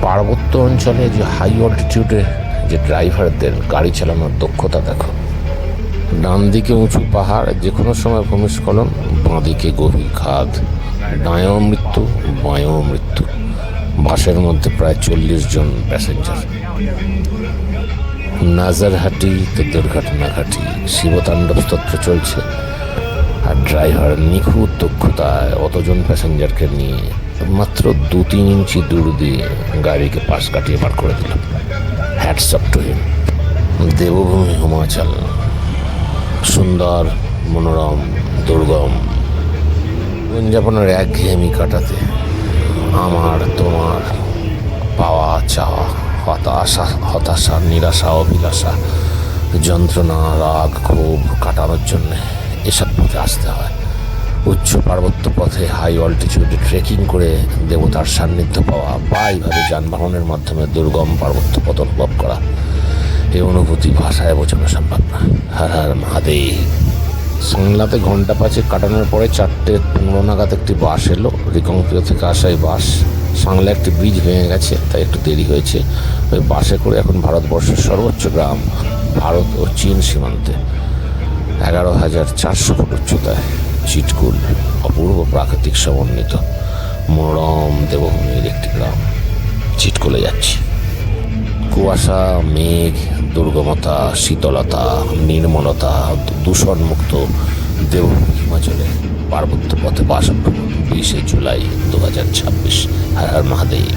পার্বত্য অঞ্চলে যে হাই অল্টিটিউডে যে ড্রাইভারদের গাড়ি চালানোর দক্ষতা দেখো। ডান দিকে উঁচু পাহাড়, যে কোনো সময় ভূমিস্খলন, বাঁ দিকে গভীর খাদ, ডায়েও মৃত্যু বাঁয়েও মৃত্যু। বাসের মধ্যে প্রায় 40 জন প্যাসেঞ্জার। নাজারহাটি তো দুর্ঘটনা ঘাটি, শিবতাণ্ডব স্তোত্র চলছে, আর ড্রাইভার নিখুঁত দক্ষতায় অতজন প্যাসেঞ্জারকে নিয়ে মাত্র 2-3 ইঞ্চি দূর দিয়ে গাড়িকে পাশ কাটিয়ে পার করে দিল। Hats off to him. দেবভূমি হিমাচল, সুন্দর, মনোরম, দুর্গম। জীবনযাপনের একঘেয়েমি কাটাতে আমার তোমার পাওয়া চাওয়া, হতাশা, নিরাশা, অভিলাষা, যন্ত্রণা, রাগ, ক্ষোভ কাটানোর জন্যে এসব পথে আসতে হয়। উচ্চ পার্বত্য পথে হাই অল্টিটিউডে ট্রেকিং করে দেবতার সান্নিধ্য পাওয়া বা এইভাবে যানবাহনের মাধ্যমে দুর্গম পার্বত্য পথ অনুভব করা, এই অনুভূতি ভাষায় বোঝানো সম্ভব না। হর হর মহাদেব। সাংলাতে ঘন্টা 5 কাটানোর পরে 4:15 নাগাদ একটি বাস এলো। রিকংপিও থেকে আসা এই বাস, সাংলা একটি ব্রিজ ভেঙে গেছে তাই একটু দেরি হয়েছে। ওই বাসে করে এখন ভারতবর্ষের সর্বোচ্চ গ্রাম, ভারত ও চীন সীমান্তে 11,400 ফুট উচ্চতায় চিটকুল, অপূর্ব প্রাকৃতিক সমন্বিত মনোরম দেবভূমির একটি গ্রাম। চিটকুলে যাচ্ছি। কুয়াশা, মেঘ, দুর্গমতা, শীতলতা, নির্মলতা, দূষণমুক্ত দেবভূমি হিমাচলে পার্বত্য পথে বাস। 20 জুলাই 2026। হর হর মহাদেব।